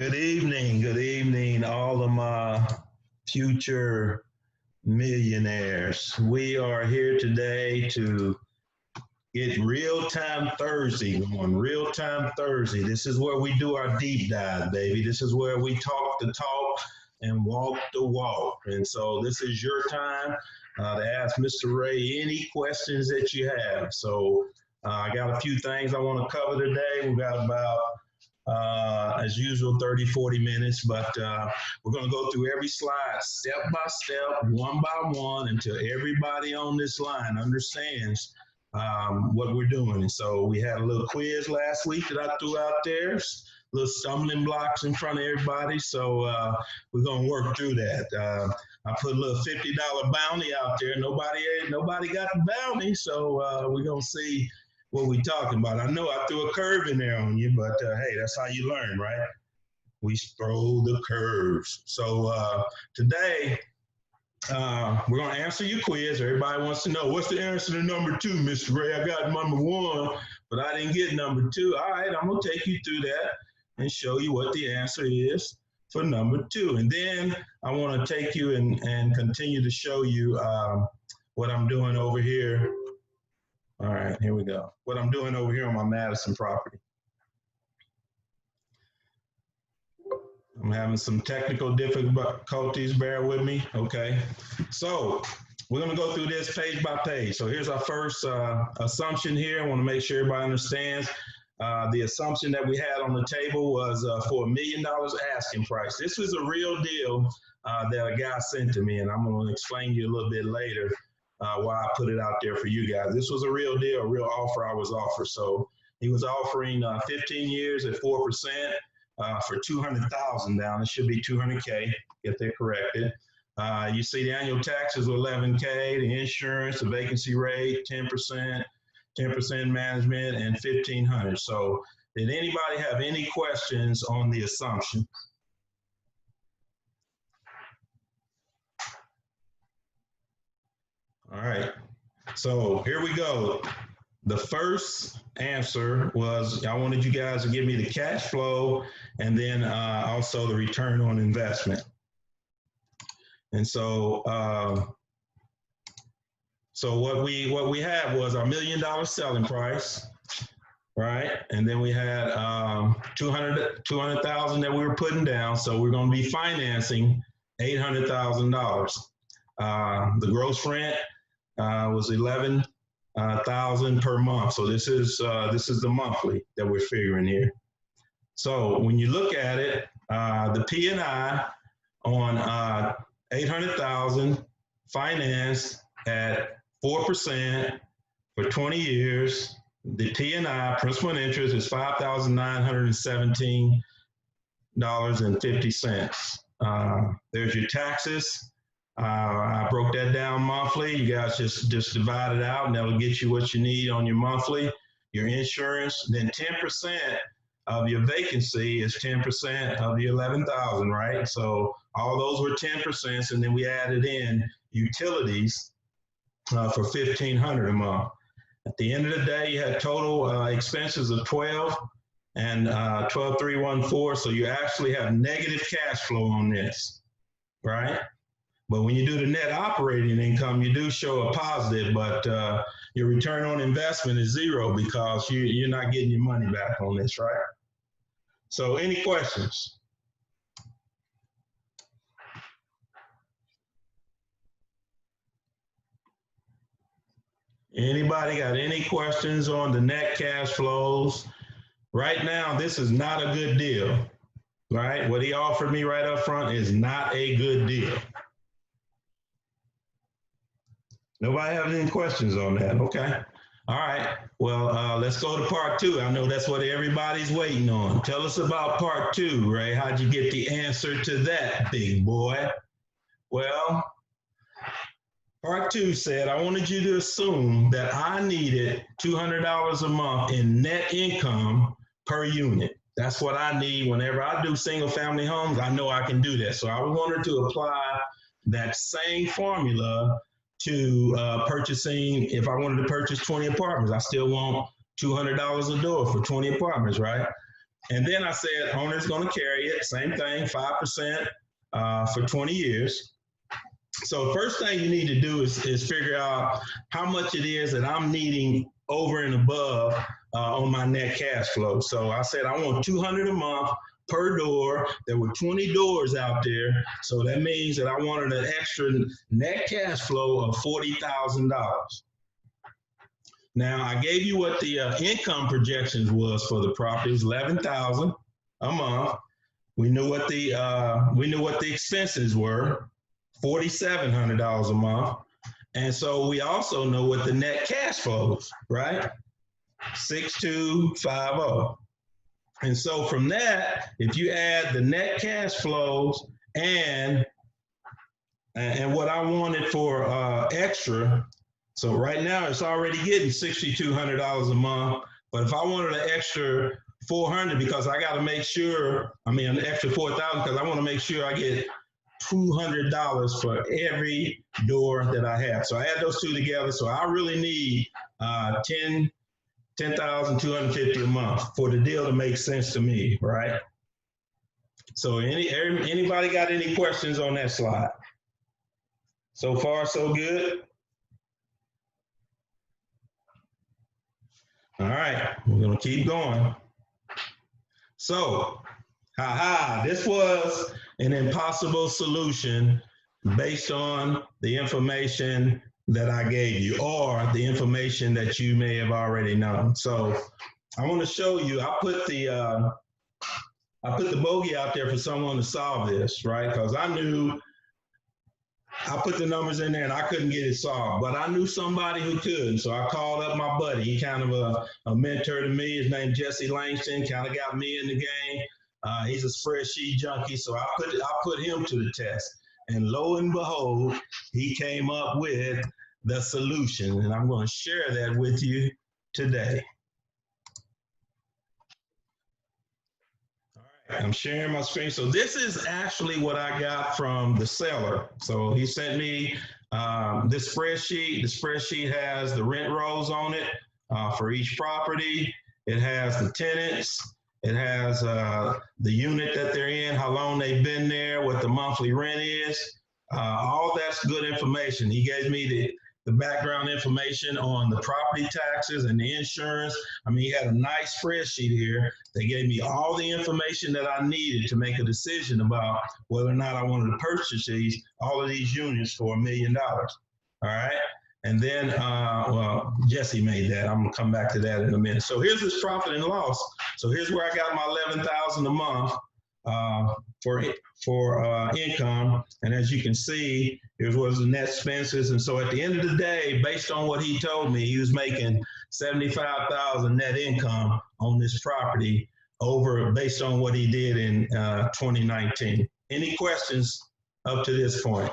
Good evening, all of my future millionaires. We are here today to get Real Time Thursday going. Real Time Thursday. This is where we do our deep dive, baby. This is where we talk the talk and walk the walk. And so this is your time to ask Mr. Ray any questions that you have. So I got a few things I want to cover today. We've got about as usual, 30, 40 minutes, but we're going to go through every slide step by step, one by one, until everybody on this line understands what we're doing. And so we had a little quiz last week that I threw out there, little stumbling blocks in front of everybody. So we're going to work through that. I put a little $50 bounty out there. Nobody got the bounty, so we're going to see what we talking about. I know I threw a curve in there on you, but hey, that's how you learn, right? We throw the curves. So today, we're going to answer your quiz. Everybody wants to know, what's the answer to number 2, Mr. Ray? I got number 1, but I didn't get number 2. All right, I'm going to take you through that and show you what the answer is for number 2. And then I want to take you and continue to show you what I'm doing over here. All right, here we go. What I'm doing over here on my Madison property. I'm having some technical difficulties, bear with me, okay? So we're gonna go through this page by page. So here's our first assumption here. I wanna make sure everybody understands. The assumption that we had on the table was for $1 million asking price. This was a real deal that a guy sent to me, and I'm gonna explain to you a little bit later why I put it out there for you guys. This was a real deal, a real offer I was offered. So he was offering 15 years at 4% for $200,000 down. It should be 200K, get that corrected. You see the annual taxes were 11K, the insurance, the vacancy rate, 10%, 10% management, and 1,500. So did anybody have any questions on the assumption? All right, so here we go. The first answer was I wanted you guys to give me the cash flow and then also the return on investment. And so, what we had was our $1 million selling price, right? And then we had 200,000 that we were putting down. So we're going to be financing $800,000. The gross rent was 11,000 per month. So this is the monthly that we're figuring here. So when you look at it, the P&I on 800,000 financed at 4% for 20 years. The P&I principal and interest is $5,917.50. There's your taxes. I broke that down monthly. You guys just divide it out and that'll get you what you need on your monthly. Your insurance, then 10% of your vacancy is 10% of the 11,000, right? So all those were 10%, and then we added in utilities for 1,500 a month. At the end of the day, you had total expenses of 12 and 12,314. So you actually have negative cash flow on this, right? But when you do the net operating income, you do show a positive, but your return on investment is 0 because you're not getting your money back on this, right? So any questions? Anybody got any questions on the net cash flows? Right now, this is not a good deal, right? What he offered me right up front is not a good deal. Nobody have any questions on that? Okay. All right. Well, let's go to part 2. I know that's what everybody's waiting on. Tell us about part 2, Ray. How'd you get the answer to that, big boy? Well, part 2 said, I wanted you to assume that I needed $200 a month in net income per unit. That's what I need whenever I do single family homes. I know I can do that. So I wanted to apply that same formula to purchasing. If I wanted to purchase 20 apartments, I still want $200 a door for 20 apartments, right? And then I said, owner's going to carry it. Same thing, 5% for 20 years. So the first thing you need to do is figure out how much it is that I'm needing over and above on my net cash flow. So I said I want $200 a month per door. There were 20 doors out there, so that means that I wanted an extra net cash flow of $40,000. Now I gave you what the income projections was for the property. It was $11,000 a month. We knew what the expenses were. $4,700 a month. And so we also know what the net cash flows, right? 6,250. And so from that, if you add the net cash flows and what I wanted for extra, so right now it's already getting $6,200 a month. But if I wanted an extra 400, because I got to make sure, an extra 4,000, because I want to make sure I get $200 for every door that I have. So I add those two together. So I really need $10,250 a month for the deal to make sense to me, right? So anybody got any questions on that slide? So far, so good. All right, we're gonna keep going. So, this was an impossible solution based on the information that I gave you or the information that you may have already known. So I want to show you, I put the bogey out there for someone to solve this, right? Because I knew I put the numbers in there and I couldn't get it solved, but I knew somebody who could. So I called up my buddy. He kind of a mentor to me. His name Jesse Langston, kind of got me in the game. He's a spreadsheet junkie, so I put him to the test. And lo and behold, he came up with the solution, and I'm going to share that with you today. All right, I'm sharing my screen. So this is actually what I got from the seller. So he sent me this spreadsheet. The spreadsheet has the rent rolls on it for each property. It has the tenants. It has the unit that they're in, how long they've been there, what the monthly rent is. All that's good information. He gave me the background information on the property taxes and the insurance. He had a nice spreadsheet here. They gave me all the information that I needed to make a decision about whether or not I wanted to purchase all of these units for $1 million. All right. And then, Jesse made that. I'm gonna come back to that in a minute. So here's this profit and loss. So here's where I got my $11,000 a month for income. And as you can see, here's what was the net expenses. And so at the end of the day, based on what he told me, he was making $75,000 net income on this property based on what he did in 2019. Any questions up to this point?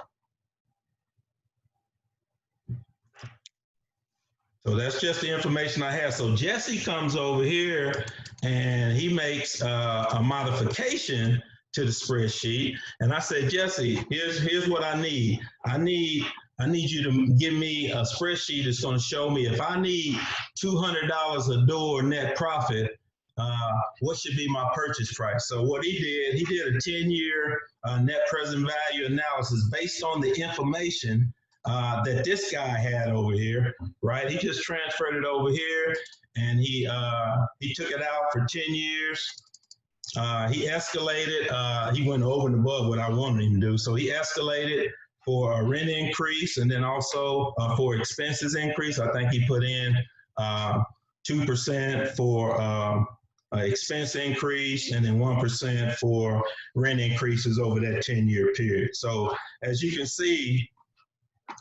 So that's just the information I have. So Jesse comes over here and he makes a modification to the spreadsheet. And I said, Jesse, here's what I need. I need you to give me a spreadsheet that's going to show me if I need $200 a door net profit, what should be my purchase price? So what he did a 10-year net present value analysis based on the information that this guy had over here, right? He just transferred it over here, and he took it out for 10 years. He escalated. He went over and above what I wanted him to do. So he escalated for a rent increase, and then also for expenses increase. I think he put in 2% for expense increase, and then 1% for rent increases over that 10-year period. So as you can see,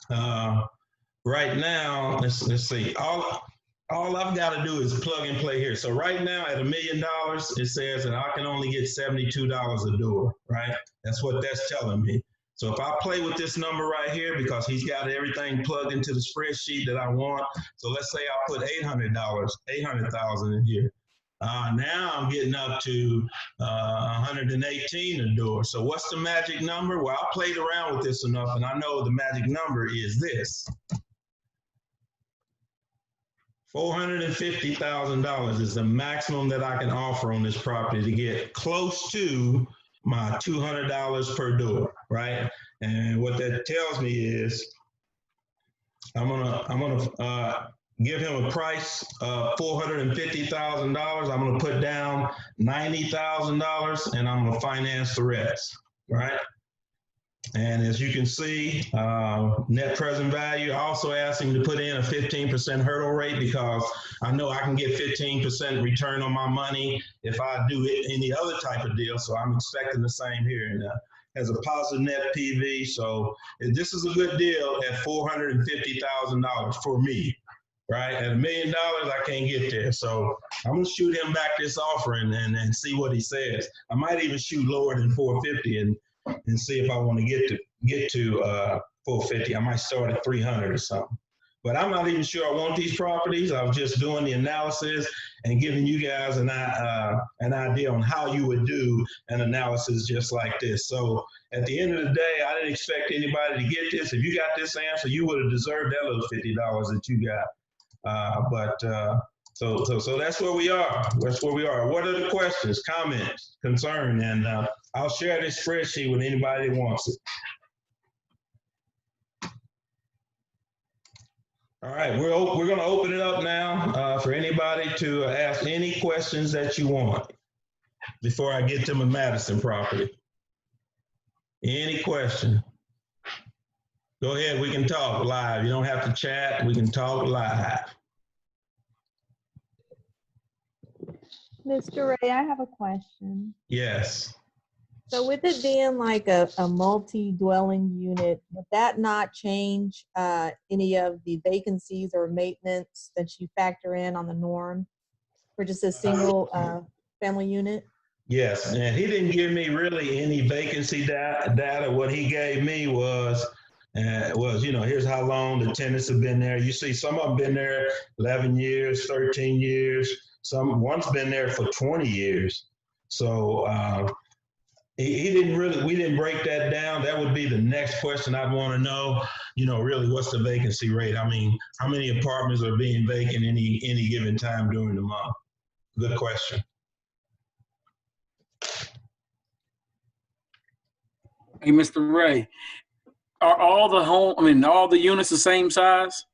right now, let's see. All I've got to do is plug and play here. So right now at $1 million, it says that I can only get $72 a door, right? That's what that's telling me. So if I play with this number right here, because he's got everything plugged into the spreadsheet that I want. So let's say I put $800,000 in here. Now I'm getting up to 118 a door. So what's the magic number? Well, I played around with this enough, and I know the magic number is this. $450,000 is the maximum that I can offer on this property to get close to my $200 per door, right? And what that tells me is I'm gonna give him a price of $450,000. I'm gonna put down $90,000, and I'm gonna finance the rest, right? And as you can see, net present value, I also asked him to put in a 15% hurdle rate because I know I can get 15% return on my money if I do it any other type of deal. So I'm expecting the same here. And has a positive net PV. So this is a good deal at $450,000 for me, right? At $1 million, I can't get there. So I'm gonna shoot him back this offer and see what he says. I might even shoot lower than 450 and see if I want to get to 450. I might start at 300 or something. But I'm not even sure I want these properties. I was just doing the analysis and giving you guys an idea on how you would do an analysis just like this. So at the end of the day, I didn't expect anybody to get this. If you got this answer, you would have deserved that little $50 that you got. So that's where we are. That's where we are. What are the questions, comments, concern? And I'll share this spreadsheet with anybody that wants it. All right, we're going to open it up now for anybody to ask any questions that you want before I get to my Madison property. Any question? Go ahead, we can talk live. You don't have to chat, we can talk live. Mr. Ray, I have a question. Yes. So with it being like a multi-dwelling unit, would that not change any of the vacancies or maintenance that you factor in on the norm for just a single family unit? Yes, and he didn't give me really any vacancy data. What he gave me was, here's how long the tenants have been there. You see, some of them been there 11 years, 13 years. One's been there for 20 years. So we didn't break that down. That would be the next question I'd want to know, really what's the vacancy rate? I mean, how many apartments are being vacant any given time during the month? Good question. Hey, Mr. Ray, are all the units the same size?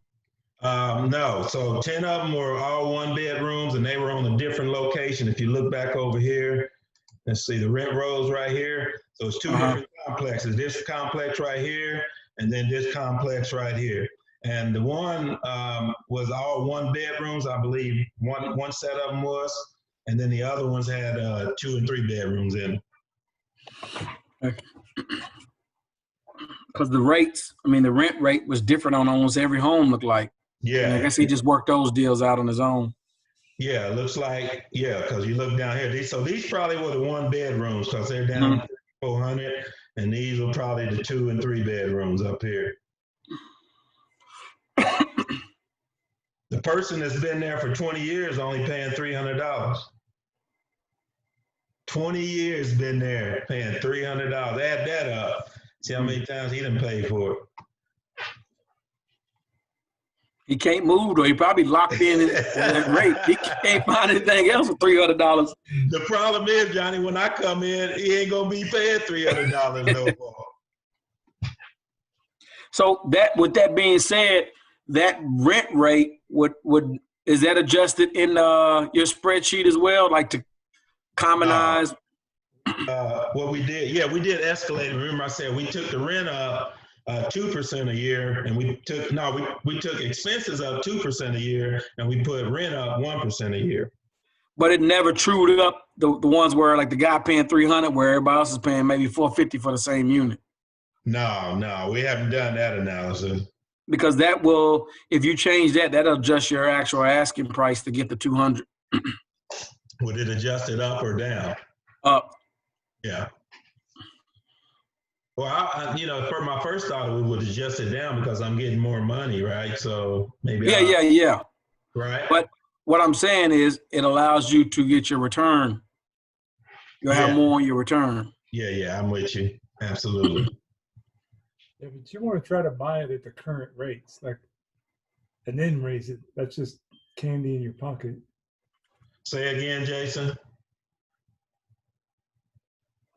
No, so 10 of them were all one bedrooms and they were on a different location. If you look back over here, let's see the rent rolls right here. So it's two different complexes. This complex right here, and then this complex right here. And the one was all one bedrooms, I believe. One set of them was, and then the other ones had 2 and 3 bedrooms in them. Because the rent rate was different on almost every home, looked like. Yeah. And I guess he just worked those deals out on his own. Yeah, it looks like, because you look down here. These probably were the 1 bedrooms because they're down 400, and these were probably the 2 and 3 bedrooms up here. The person that's been there for 20 years only paying $300. 20 years been there paying $300. Add that up. See how many times he done paid for it. He can't move, though. He probably locked in that rate. He can't find anything else for $300. The problem is, Johnny, when I come in, he ain't gonna be paying $300 no more. So with that being said, that rent rate is that adjusted in your spreadsheet as well, like to commonize? What we did, we did escalate. Remember, I said we took the rent up 2% a year, and we took expenses up 2% a year, and we put rent up 1% a year. But it never trued up the ones where like the guy paying $300, where everybody else is paying maybe $450 for the same unit. No, we haven't done that analysis. Because that will, if you change that, that'll adjust your actual asking price to get the 200. Would it adjust it up or down? Up. Yeah. Well, for my first thought, we would adjust it down because I'm getting more money, right? So maybe. Yeah. Right. But what I'm saying is, it allows you to get your return. You'll have more on your return. Yeah, I'm with you. Absolutely. Yeah, but you want to try to buy it at the current rates, and then raise it. That's just candy in your pocket. Say again, Jason.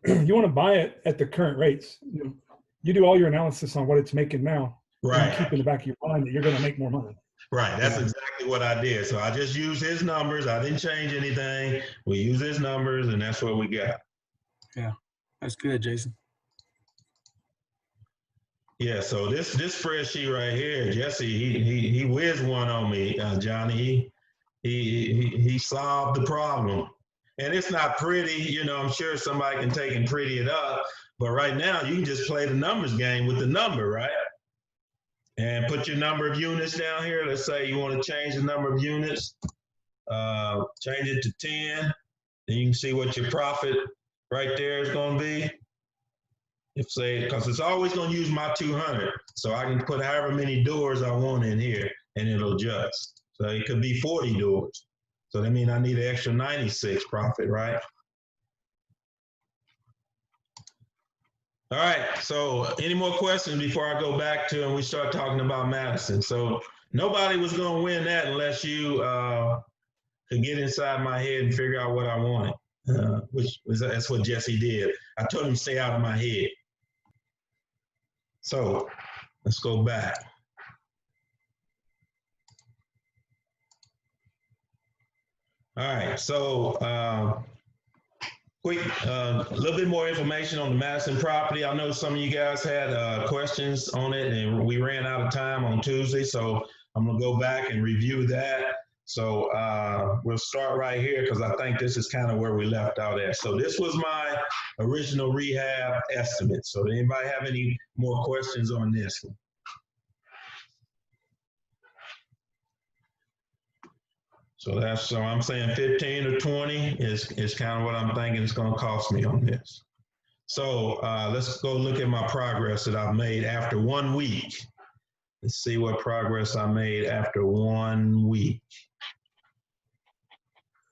You want to buy it at the current rates. You do all your analysis on what it's making now. Right. And keep in the back of your mind that you're going to make more money. Right. That's exactly what I did. So I just used his numbers. I didn't change anything. We use his numbers, and that's what we got. Yeah, that's good, Jason. Yeah. So this spreadsheet right here, Jesse, he whizzed one on me, Johnny. He solved the problem. And it's not pretty, you know, I'm sure somebody can take and pretty it up, but right now you can just play the numbers game with the number, right? And put your number of units down here. Let's say you want to change the number of units, change it to 10. Then you can see what your profit right there is going to be. If say, because it's always going to use my 200. So I can put however many doors I want in here and it'll adjust. So it could be 40 doors. So that means I need an extra 96 profit, right? All right, so any more questions before I go back to and we start talking about Madison? So nobody was gonna win that unless you could get inside my head and figure out what I wanted, that's what Jesse did. I told him to stay out of my head. So let's go back. All right, so quick, a little bit more information on the Madison property. I know some of you guys had questions on it and we ran out of time on Tuesday, so I'm gonna go back and review that. So we'll start right here because I think this is kind of where we left out at. So this was my original rehab estimate. So does anybody have any more questions on this one? So I'm saying 15 or 20 is kind of what I'm thinking it's going to cost me on this. So let's go look at my progress that I've made after 1 week. Let's see what progress I made after 1 week.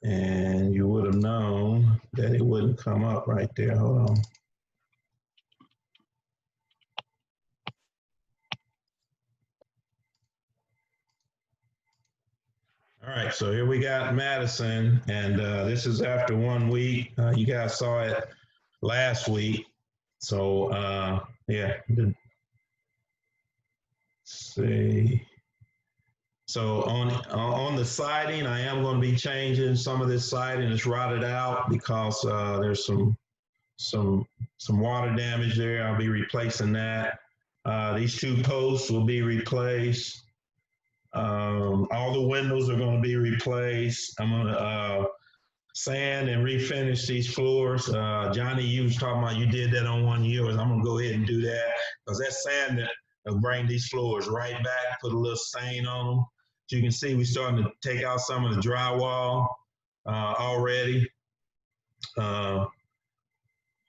And you would have known that it wouldn't come up right there. Hold on. All right, so here we got Madison, and this is after 1 week. You guys saw it last week. So yeah, let's see. So on the siding, I am going to be changing some of this siding. It's rotted out because there's some water damage there. I'll be replacing that. These 2 posts will be replaced. All the windows are going to be replaced. I'm going to sand and refinish these floors. Johnny, you was talking about you did that on one of yours. I'm going to go ahead and do that because that sand that will bring these floors right back, put a little stain on them. As you can see, we're starting to take out some of the drywall already.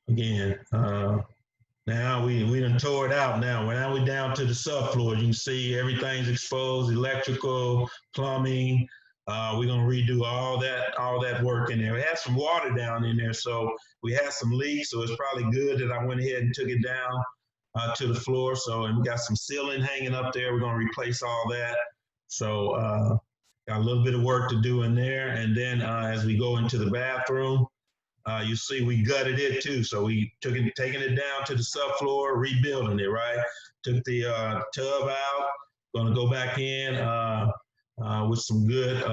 Again, now we done tore it out now. Now we're down to the subfloor. You can see everything's exposed, electrical, plumbing. We're gonna redo all that work in there. We had some water down in there, so we had some leaks, so it's probably good that I went ahead and took it down to the floor. So, and we got some ceiling hanging up there. We're gonna replace all that. So got a little bit of work to do in there. And then as we go into the bathroom, you see we gutted it too. So we taking it down to the subfloor, rebuilding it, right? Took the tub out, gonna go back in with some good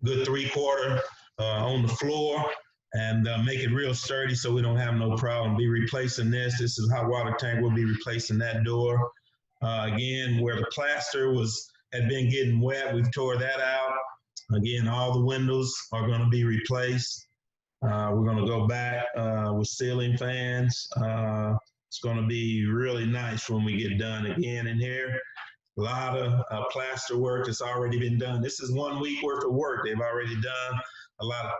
3/4 on the floor and make it real sturdy so we don't have no problem. Be replacing this. This is hot water tank. We'll be replacing that door. Again, where the plaster had been getting wet, we've tore that out. Again, all the windows are gonna be replaced. We're going to go back with ceiling fans. It's going to be really nice when we get done again in here. A lot of plaster work has already been done. This is 1 week worth of work. They've already done a lot of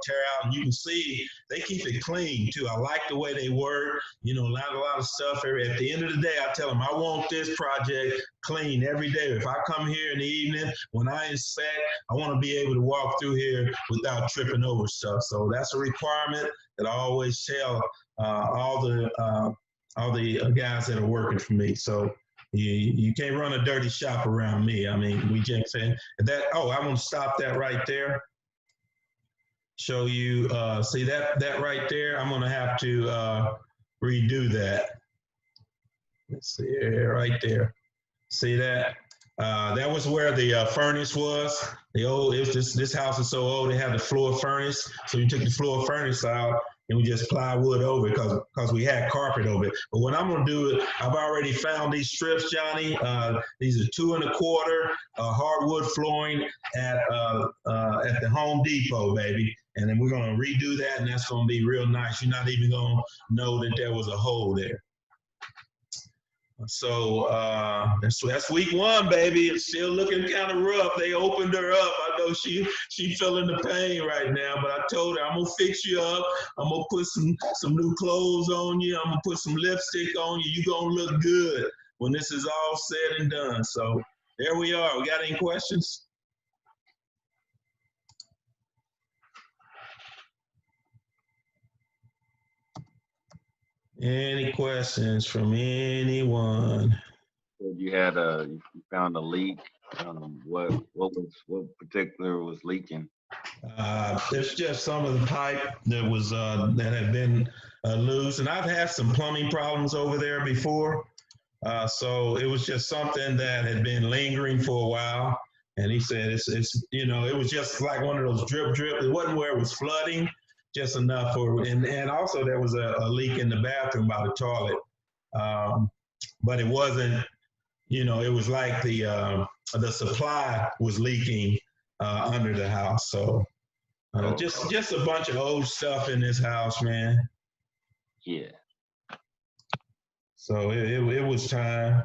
tear out. And you can see they keep it clean too. I like the way they work. You know, not a lot of stuff. At the end of the day, I tell them I want this project clean every day. If I come here in the evening, when I inspect, I want to be able to walk through here without tripping over stuff. So that's a requirement that I always tell all the guys that are working for me. So You can't run a dirty shop around me. I mean, we just saying that. Oh, I'm gonna stop that right there. Show you. See that right there. I'm gonna have to redo that. Let's see here, right there. See that? That was where the furnace was. The old, it was this house is so old, it had the floor furnace. So you took the floor furnace out and we just plywood over it because we had carpet over it. But what I'm gonna do is, I've already found these strips, Johnny. These are 2 1/4 hardwood flooring at the Home Depot, baby. And then we're gonna redo that, and that's gonna be real nice. You're not even gonna know that there was a hole there. So that's week 1, baby. It's still looking kind of rough. They opened her up. I know she feeling the pain right now, but I told her I'm gonna fix you up. I'm gonna put some new clothes on you. I'm gonna put some lipstick on you. You're gonna look good when this is all said and done. So there we are. We got any questions? Any questions from anyone? You found a leak. What particular was leaking? It's just some of the pipe that was that had been loose, and I've had some plumbing problems over there before. So it was just something that had been lingering for a while. And he said it's it was just like one of those drip. It wasn't where it was flooding, just enough for, and also there was a leak in the bathroom by the toilet. But it wasn't, it was like the supply was leaking under the house. So just a bunch of old stuff in this house, man. Yeah. So it was time.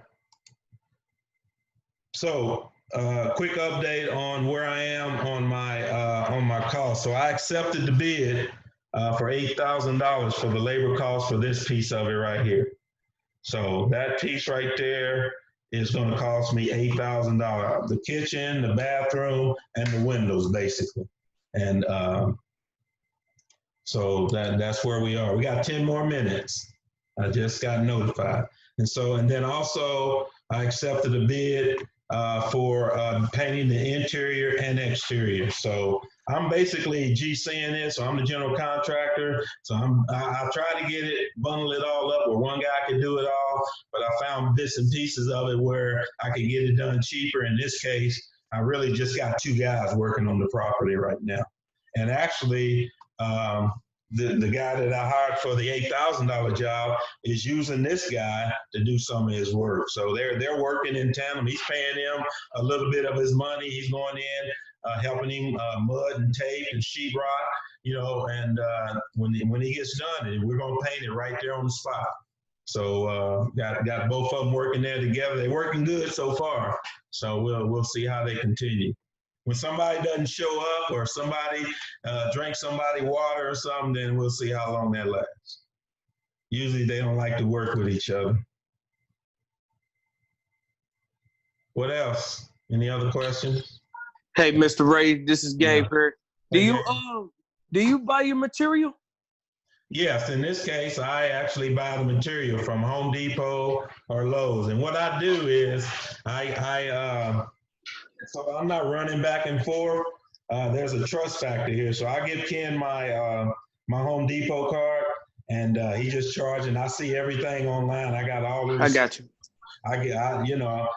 So quick update on where I am on my cost. So I accepted the bid for $8,000 for the labor cost for this piece of it right here. So that piece right there is going to cost me $8,000. The kitchen, the bathroom, and the windows, basically. And so that's where we are. We got 10 more minutes. I just got notified. And then also I accepted a bid for painting the interior and exterior. So I'm basically GCing it. So I'm the general contractor. So I try to get it, bundle it all up where one guy could do it all, but I found bits and pieces of it where I could get it done cheaper. In this case, I really just got 2 guys working on the property right now. And actually, the guy that I hired for the $8,000 job is using this guy to do some of his work. So they're working in tandem. He's paying him a little bit of his money. He's going in, helping him mud and tape and sheetrock, and when he gets done, we're going to paint it right there on the spot. So got both of them working there together. They're working good so far. So we'll see how they continue. When somebody doesn't show up or somebody drinks somebody water or something, then we'll see how long that lasts. Usually they don't like to work with each other. What else? Any other questions? Hey, Mr. Ray, this is Gabe here. Do you buy your material? Yes, in this case, I actually buy the material from Home Depot or Lowe's. And what I do is so I'm not running back and forth. There's a trust factor here. So I give Ken my my Home Depot card, and he just charging. I see everything online. I got all of this. I got you.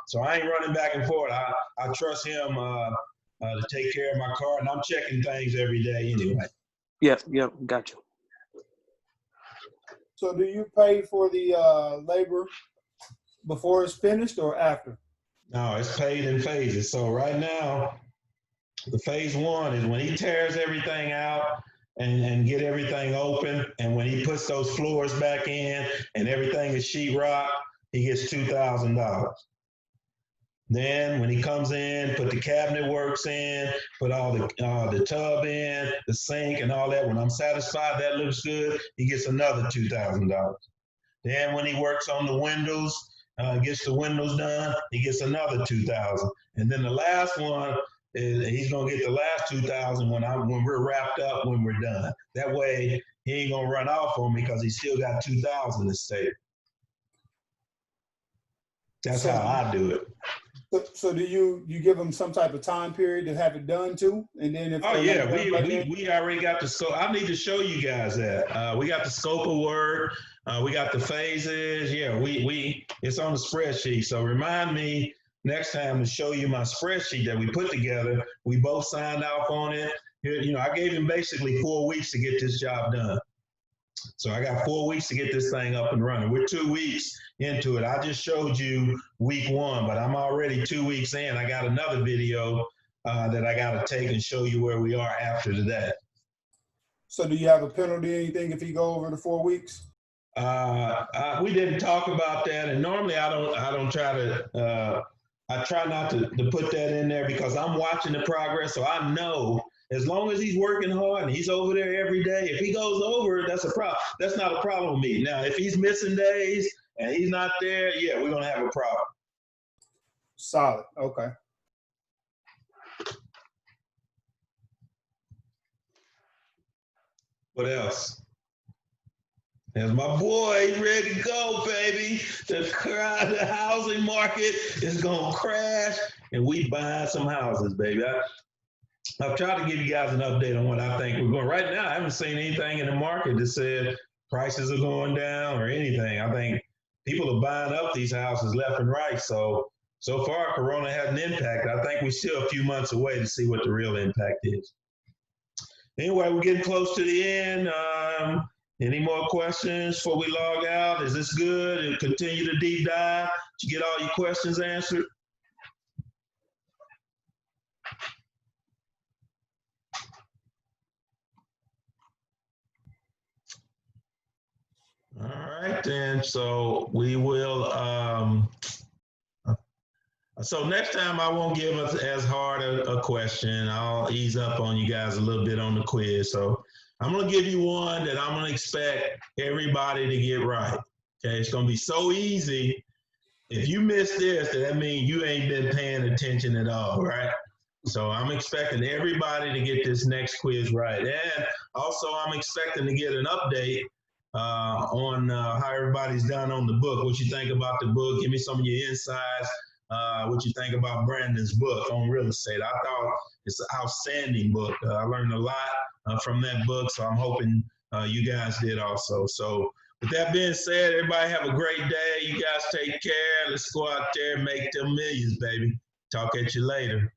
So I ain't running back and forth. I trust him to take care of my car, and I'm checking things every day anyway. Yep, got you. So do you pay for the labor before it's finished or after? No, it's paid in phases. So right now, the phase 1 is when he tears everything out and get everything open, and when he puts those floors back in and everything is sheetrock, he gets $2,000. Then when he comes in, put the cabinet works in, put all the tub in, the sink and all that. When I'm satisfied that looks good, he gets another $2,000. Then when he works on the windows, gets the windows done, he gets another $2,000. And then the last one is he's gonna get the last $2,000 when we're wrapped up, when we're done. That way he ain't gonna run off on me because he still got $2,000 to save. That's So- how I do it. So do you give them some type of time period to have it done too? And then if Oh they're yeah, not done by then- we already got the scope. I need to show you guys that. We got the scope of work. We got the phases. Yeah, we it's on the spreadsheet. So remind me next time to show you my spreadsheet that we put together. We both signed off on it. Here, I gave him basically 4 weeks to get this job done. So I got 4 weeks to get this thing up and running. We're 2 weeks into it. I just showed you week 1, but I'm already 2 weeks in. I got another video that I got to take and show you where we are after that. So do you have a penalty or anything if you go over the 4 weeks? We didn't talk about that, and normally I don't try to. I try not to put that in there because I'm watching the progress, so I know as long as he's working hard and he's over there every day. If he goes over, that's a problem. That's not a problem with me. Now, if he's missing days and he's not there, yeah, we're gonna have a problem. Solid. Okay. What else? There's my boy, he's ready to go, baby. The housing market is gonna crash, and we buying some houses, baby. I've tried to give you guys an update on what I think we're going. Right now, I haven't seen anything in the market that said prices are going down or anything. I think people are buying up these houses left and right. So far, Corona had an impact. I think we're still a few months away to see what the real impact is. Anyway, we're getting close to the end. Any more questions before we log out? Is this good? And continue to deep dive to get all your questions answered? All right, then. So we will. So next time I won't give us as hard a question. I'll ease up on you guys a little bit on the quiz. So I'm gonna give you one that I'm gonna expect everybody to get right. Okay, it's gonna be so easy. If you miss this, that means you ain't been paying attention at all, right? So I'm expecting everybody to get this next quiz right. And also I'm expecting to get an update on how everybody's done on the book. What you think about the book? Give me some of your insights. What you think about Brandon's book on real estate. I thought it's an outstanding book. I learned a lot from that book, so I'm hoping you guys did also. So with that being said, everybody have a great day. You guys take care. Let's go out there and make them millions, baby. Talk at you later.